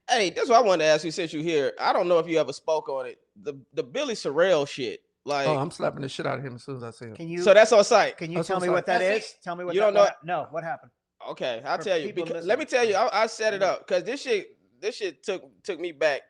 Hey, that's what I wanted to ask you since you're here. I don't know if you ever spoke on it. The Billy Sorrell shit. Oh, Like, I'm slapping the shit out of him as soon as I see him. Can so you that's on site. can you That's tell on me site. what that See, is? Tell me what you don't that know. no, what happened? Okay, I'll For tell you. people Because let listening. me tell you, I set it up because this shit took me back,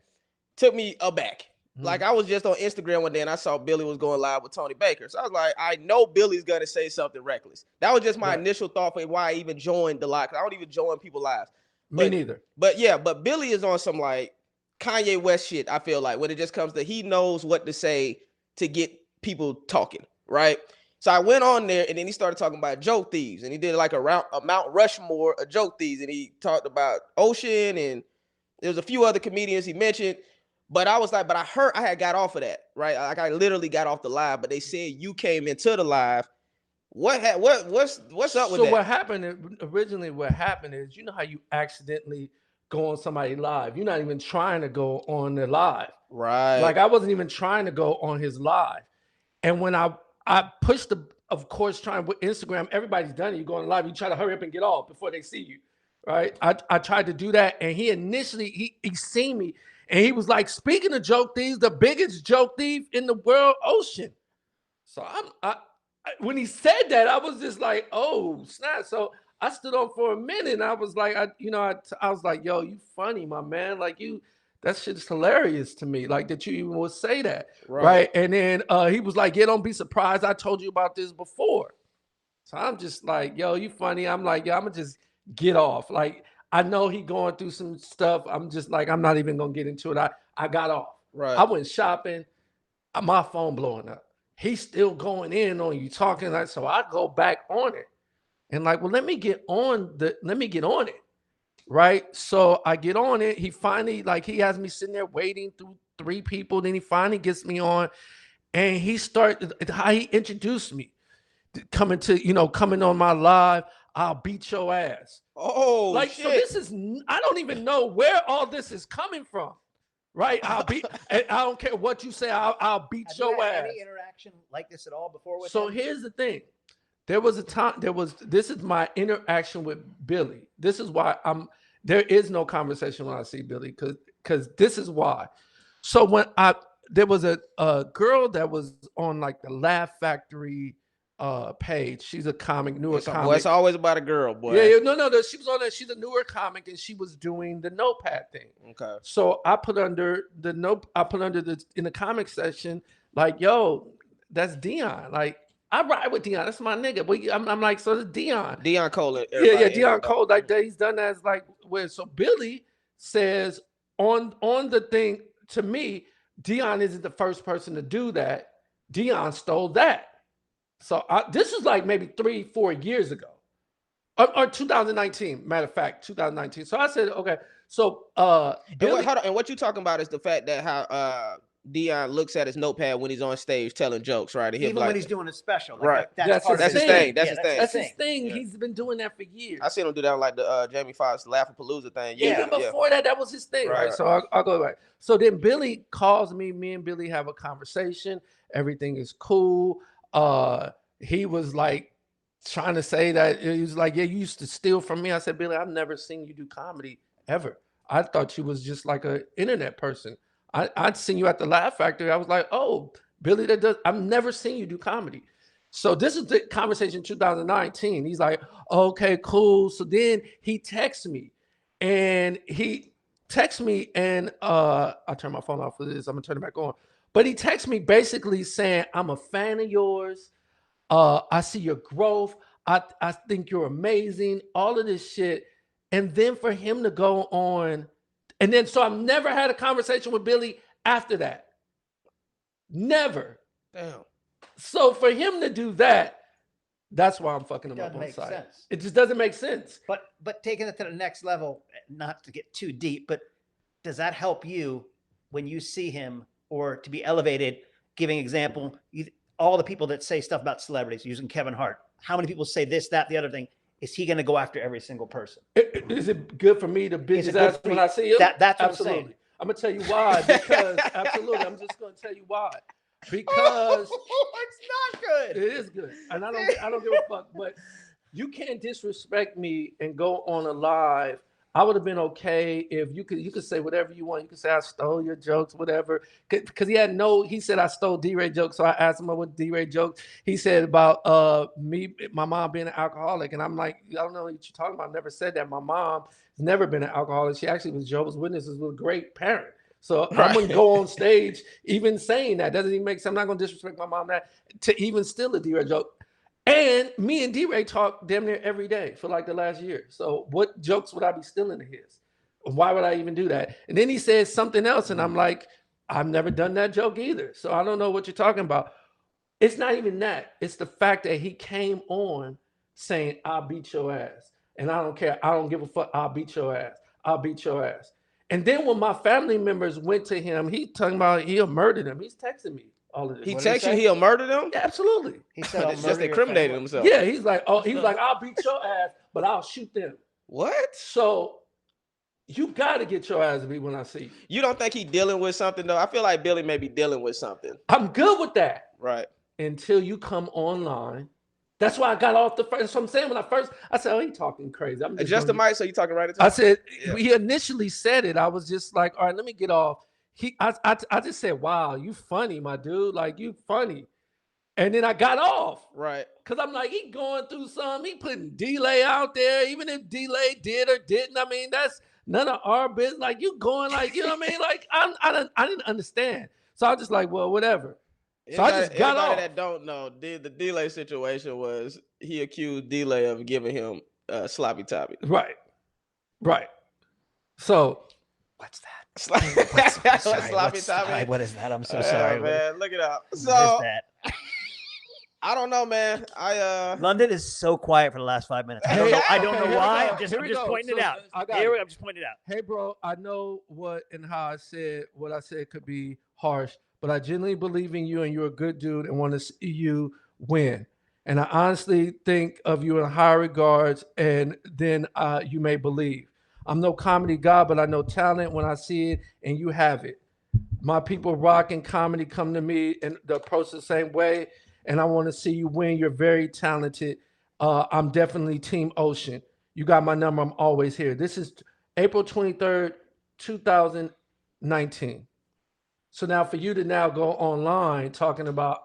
took me aback. Like, I was just on Instagram one day and I saw Billy was going live with Tony Baker. So I was like, I know Billy's gonna say something reckless. That was just my Right. initial thought for why I even joined the live. 'Cause I don't even join people lives. Me But neither. but Billy is on some like Kanye West shit. I feel like when it just comes to he knows what to say to get people talking, right? So I went on there and then he started talking about joke thieves and he did like a Mount Rushmore of joke thieves and he talked about Ocean and there was a few other comedians he mentioned. But I was like, but I heard I had got off of that, right? Like I literally got off the live, but they said you came into the live. What's up with So that? what happened originally? What happened is, you know how you accidentally go on somebody live. You're not even trying to go on their live. Right. Like I wasn't even trying to go on his live. And when I pushed the, of course, trying with Instagram, everybody's done it. You go on live, you try to hurry up and get off before they see you, right? I tried to do that, and he initially he seen me, and he was like, "Speaking of joke thieves, the biggest joke thief in the world, Ocean." So when he said that, I was just like, "Oh snap!" So I stood on for a minute, and I was like, I was like, "Yo, you funny, my man. Like you, that shit's hilarious to me. Like that you even would say that, Right. right?" And then he was like, "Yeah, don't be surprised. I told you about this before." So I'm just like, "Yo, you funny." I'm like, "Yeah, I'm gonna just get off." Like I know he going through some stuff. I'm just like, I'm not even gonna get into it. I got off. Right. I went shopping. My phone blowing up. He's still going in on you talking like, so I go back on it and like, well, let me get on it. Right. So I get on it. He finally, like, he has me sitting there waiting through three people. Then he finally gets me on and he started how he introduced me coming on my live. I'll beat your ass. Oh Like, so shit. this is, I don't even know where all this is coming from. Right. I don't care what you say. I'll beat Have you your had ass. any interaction like this at all before with So him? here's the thing. There was a time, this is my interaction with Billy. This is why there is no conversation when I see Billy, because this is why. So there was a girl that was on like the Laugh Factory page. She's a comic, newer It's comic. always about a girl, Yeah, boy. yeah, no. She was on that. She's a newer comic, and she was doing the notepad thing. Okay. So I put under the note. I put under the in the comic section, like, "Yo, that's Dion. Like, I ride with Dion. That's my nigga." But I'm like, so that's Dion. Dion Cole, Yeah, everybody. Dion Cole. Like that, he's done that. As like where. So Billy says on the thing to me, Dion isn't the first person to do that. Dion stole that. So this is like maybe 3-4 years ago or 2019. Matter of fact, 2019. So I said, okay. So Billy, Hold on, and what you talking about is the fact that how Dion looks at his notepad when he's on stage telling jokes, right? And he'll be Even when like, he's doing a special, like right. that's part his of That's his his thing. thing. thing. That's Yeah, his that's thing. his That's his thing. thing. Yeah. He's been doing that for I years. seen him do that on like the Jamie Foxx Laugh-A-Palooza thing. Yeah. Even before that, that was his thing, right? Right. So I'll go back. So then Billy calls me. Me and Billy have a conversation. Everything is cool. He was like trying to say that he was like, "Yeah, you used to steal from me." I said, "Billy, I've never seen you do comedy ever. I thought you was just like an internet person. I'd seen you at the Laugh Factory. I was like, oh, Billy, that does. I've never seen you do comedy." So this is the conversation 2019. He's like, "Okay, cool." So then he texts me, and I'll turn my phone off for this. I'm gonna turn it back on. But he texts me basically saying, "I'm a fan of yours. I see your growth. I think you're amazing. All of this shit." And then for him to go on, and then so I've never had a conversation with Billy after that. Never. Damn. So for him to do that, that's why I'm fucking him up Doesn't on make site. sense. It just doesn't make sense. But taking it to the next level, not to get too deep, but does that help you when you see him or to be elevated? Giving example, all the people that say stuff about celebrities, using Kevin Hart. How many people say this, that, the other thing? Is he going to go after every single person? Is it good for me to bitch Is it his good ass for when you? I see him? That's what I'm saying. Absolutely. I'm gonna tell you why. Because absolutely, I'm just gonna tell you why. Because It's not good. it is good, and I don't give a fuck. But you can't disrespect me and go on a live. I would have been okay if you could say whatever you want. You could say I stole your jokes, whatever. Because he said I stole D-Ray jokes. So I asked him what D-Ray jokes. He said about my mom being an alcoholic. And I'm like, I don't know what you're talking about. I've never said that. My mom has never been an alcoholic. She actually was Jehovah's Witnesses, was a great parent. So I wouldn't go on stage even saying that. Doesn't even make sense. I'm not going to disrespect my mom that to even steal a D-Ray joke. And me and D-Ray talk damn near every day for like the last year. So what jokes would I be stealing of his? Why would I even do that? And then he says something else, and I'm like, I've never done that joke either. So I don't know what you're talking about. It's not even that. It's the fact that he came on saying, I'll beat your ass. And I don't care. I don't give a fuck. I'll beat your ass. I'll beat your ass. And then when my family members went to him, he talking about he'll murder them. He's texting me all of this. He texts you he'll murder them? Yeah, absolutely. He said, "I'll It's murder just your incriminating family." himself. Yeah, he's like, I'll beat your ass, but I'll shoot them. What? So you got to get your ass beat when I see you. You don't think he dealing with something though? I feel like Billy may be dealing with something. I'm good with that Right. until you come online. That's why I got off the first. That's what I'm saying. When I said, oh, he talking crazy. I'm just Adjust the mic so you talking right into I it. said, he initially said it. I was just like, all right, let me get off. I just said, wow, you funny, my dude. Like, you funny. And then I got off. Right. Because I'm like, he going through something. He putting delay out there. Even if delay did or didn't, I mean, that's none of our business. Like, you going like, you know what I mean? Like, I didn't understand. So I was just like, well, whatever. So I just got off. That don't know, the delay situation was he accused delay of giving him sloppy toppy. Right. So What's that? Sloppy toppy. What is that? I'm so sorry, man. Look it up. What is So that? I don't know, man. London is so quiet for the last 5 minutes. I don't know why. I'm just pointing it out. I'm just pointing it out. Hey, bro, I know what and how I said what I said could be harsh, but I genuinely believe in you and you're a good dude and want to see you win. And I honestly think of you in high regards, and then you may believe. I'm no comedy god, but I know talent when I see it, and you have it. My people rocking comedy come to me and the approach the same way, and I want to see you win. You're very talented. I'm definitely Team Ocean. You got my number. I'm always here. This is April 23rd, 2019. So now for you to now go online talking about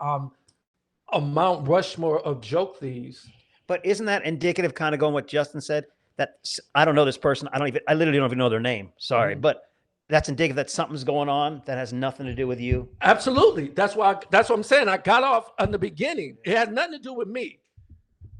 a Mount Rushmore of joke thieves. But isn't that indicative, kind of going what Justin said? That I don't know this person. I literally don't even know their name. Sorry, but that's indicative that something's going on that has nothing to do with you. Absolutely. That's what I'm saying. I got off in the beginning. It had nothing to do with me.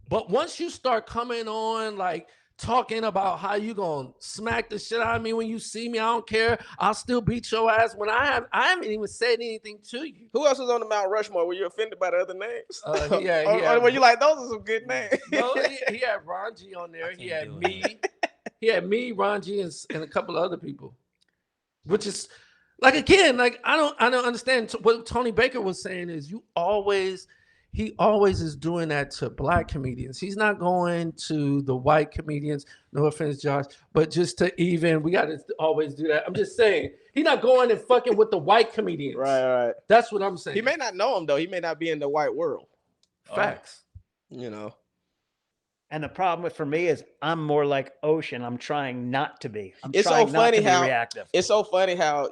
But once you start coming on, like talking about how you gonna smack the shit out of me when you see me, I don't care. I'll still beat your ass when I haven't even said anything to you. Who else was on the Mount Rushmore? Were you offended by the other names? Yeah. Or were you like, those are some good names? No, he had Ron G on there. He had me. He had me, Ron G, and a couple of other people. Which is like, again, like I don't understand what Tony Baker was saying is he always is doing that to black comedians. He's not going to the white comedians. No offense, Josh, but just to we got to always do that. I'm just saying he's not going and fucking with the white comedians. Right. That's what I'm saying. He may not know him though. He may not be in the white world. Facts. You know. And the problem for me is I'm more like Ocean. I'm trying not to be. It's so funny how reactive. It's so funny how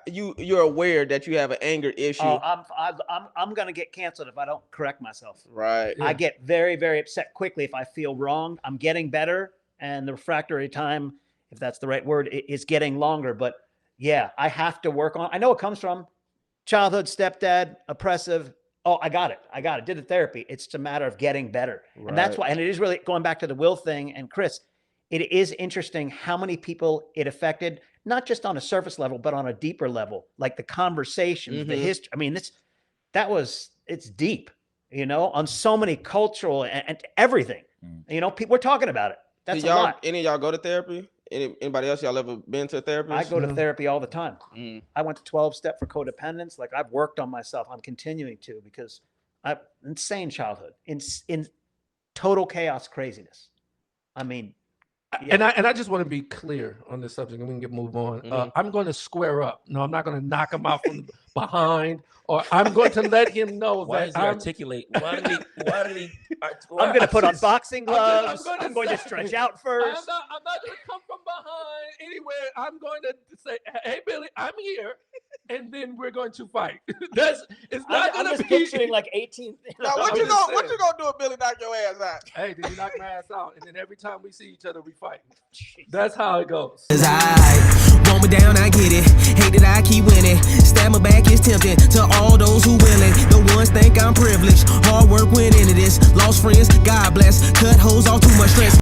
you're aware that you have an anger issue. I'm gonna get canceled if I don't correct myself. Right. Yeah. I get very, very upset quickly if I feel wrong. I'm getting better, and the refractory time, if that's the right word, is getting longer. But yeah, I have to work on. I know it comes from childhood, stepdad, oppressive. Oh, I got it. Did the therapy. It's just a matter of getting better. Right. And that's why, and it is really going back to the Will thing and Chris, it is interesting how many people it affected, not just on a surface level, but on a deeper level, like the conversations, the history. I mean, it's deep, you know, on so many cultural and everything, you know, people, we're talking about it. That's a lot. Any of y'all go to therapy? Anybody else y'all ever been to a therapist? I go to therapy all the time. I went to 12-step for codependence. Like I've worked on myself. I'm continuing to because I insane childhood in total chaos, craziness. I mean, And I just want to be clear on this subject, and we can move on. I'm going to square up. No, I'm not going to knock him out from behind, or I'm going to let him know Why that is he articulate? Why did he? I'm going to put on boxing gloves. I'm I'm going to say- stretch out I'm first. not going to come from behind anywhere. I'm going to say, "Hey, Billy, I'm here," and then we're going to fight. It's not I'm going to just be. picturing like 18. Now, what I'm you just gonna saying. do if Billy knock your ass out? Hey, did you knock my ass out? And then every time we see each other, we fight. That's how it goes. I want me down, I get it. Hate that I keep winning. Stab my back is tempting to all those who willing. The ones think I'm privileged. Hard work went into this. Lost friends, God bless. Cut hoes off too much stress.